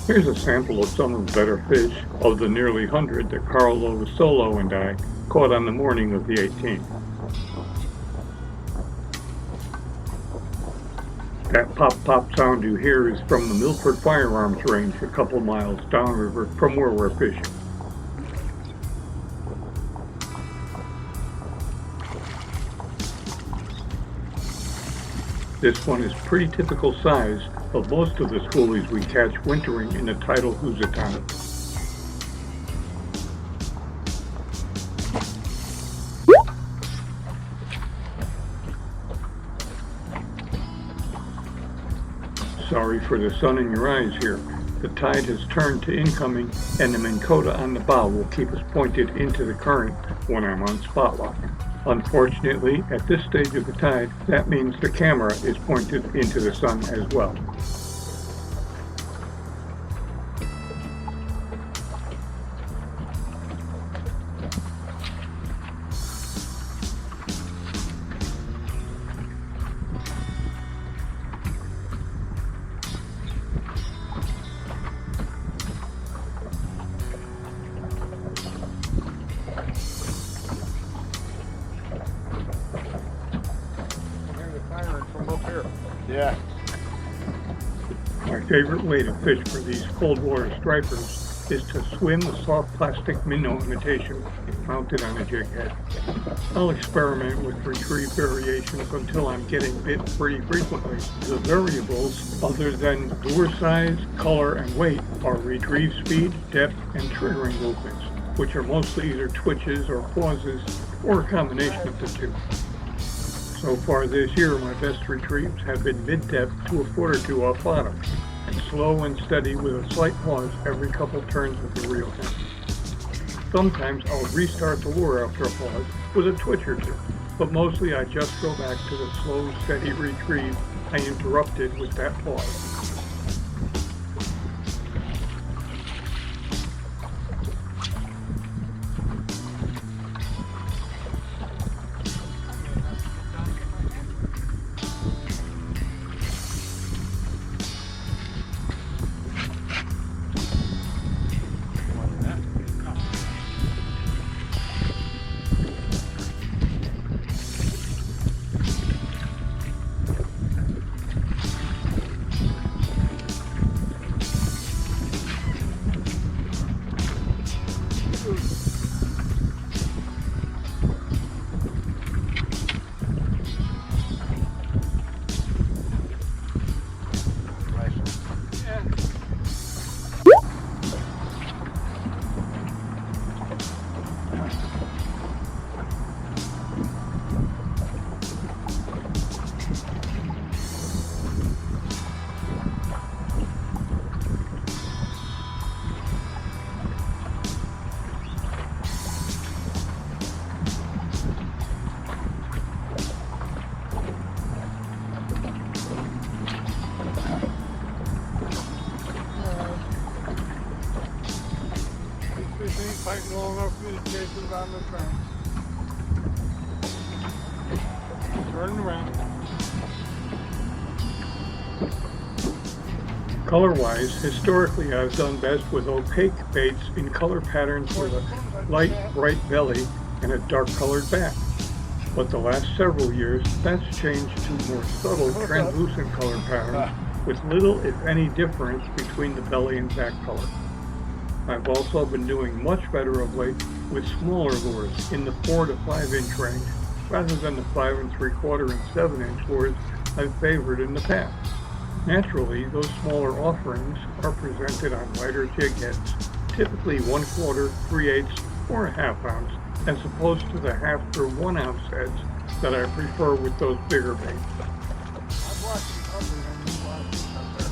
Here's a sample of some of the better fish of the nearly 100 that Carlo Solo and I caught on the morning of the 18th. That pop-pop sound you hear is from the Milford Firearms Range a couple miles downriver from where we're fishing. This one is pretty typical size of most of the schoolies we catch wintering in the tidal Housatonic. Sorry for the sun in your eyes here. The tide has turned to incoming and the Minn Kota on the bow will keep us pointed into the current when I'm on spot lock. Unfortunately, at this stage of the tide, that means the camera is pointed into the sun as well. From up here. Yeah. My favorite way to fish for these cold water stripers is to swim a soft plastic minnow imitation mounted on a jig head. I'll experiment with retrieve variations until I'm getting bit pretty frequently. The variables, other than lure size, color, and weight, are retrieve speed, depth, and triggering movements, which are mostly either twitches or pauses, or a combination of the two. So far this year, my best retrieves have been mid-depth to a foot or two off bottom, and slow and steady with a slight pause every couple turns with the reel hand. Sometimes I'll restart the lure after a pause with a twitch or two, but mostly I just go back to the slow, steady retrieve I interrupted with that pause. Fighting long enough for me to chase it on the track. Turning around. Color-wise, historically I've done best with opaque baits in color patterns with a light, bright belly and a dark-colored back. But the last several years, that's changed to more subtle, translucent color patterns with little, if any, difference between the belly and back color. I've also been doing much better of late with smaller lures in the 4 to 5 inch range rather than the 5 3/4 and 7 inch lures I've favored in the past. Naturally, those smaller offerings are presented on lighter jig heads, typically 1/4, 3/8, or a 1/2 ounce, as opposed to the 1/2 or 1 ounce heads that I prefer with those bigger baits. I've watched you cover and you watch it up there.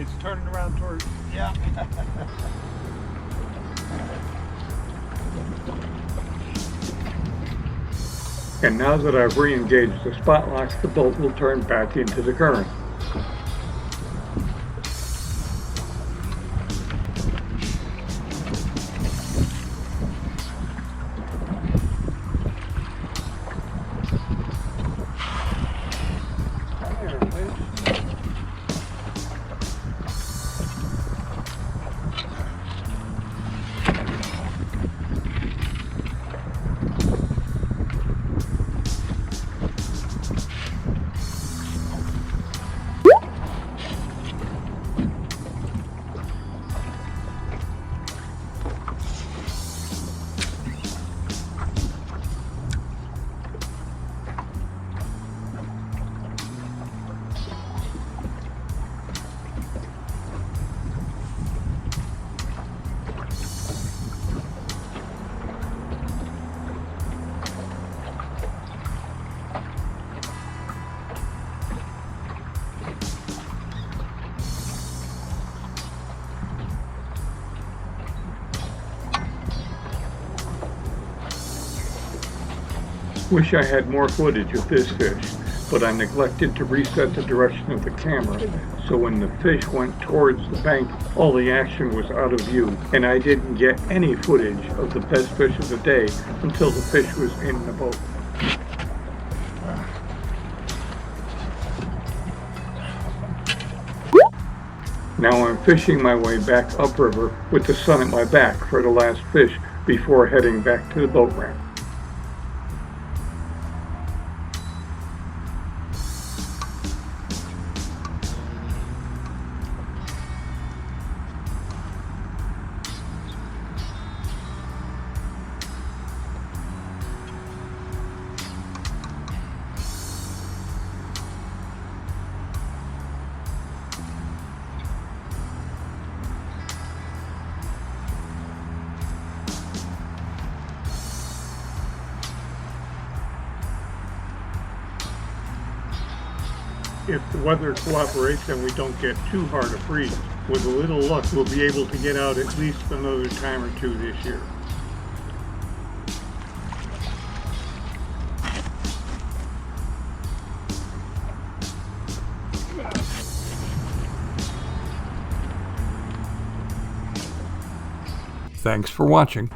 It's turning around toward, yeah. And now that I've re-engaged the spot locks, the boat will turn back into the current. Wish I had more footage of this fish, but I neglected to reset the direction of the camera, so when the fish went towards the bank, all the action was out of view, and I didn't get any footage of the best fish of the day until the fish was in the boat. Now I'm fishing my way back upriver with the sun at my back for the last fish before heading back to the boat ramp. If the weather cooperates and we don't get too hard a freeze, with a little luck we'll be able to get out at least another time or two this year. Thanks for watching.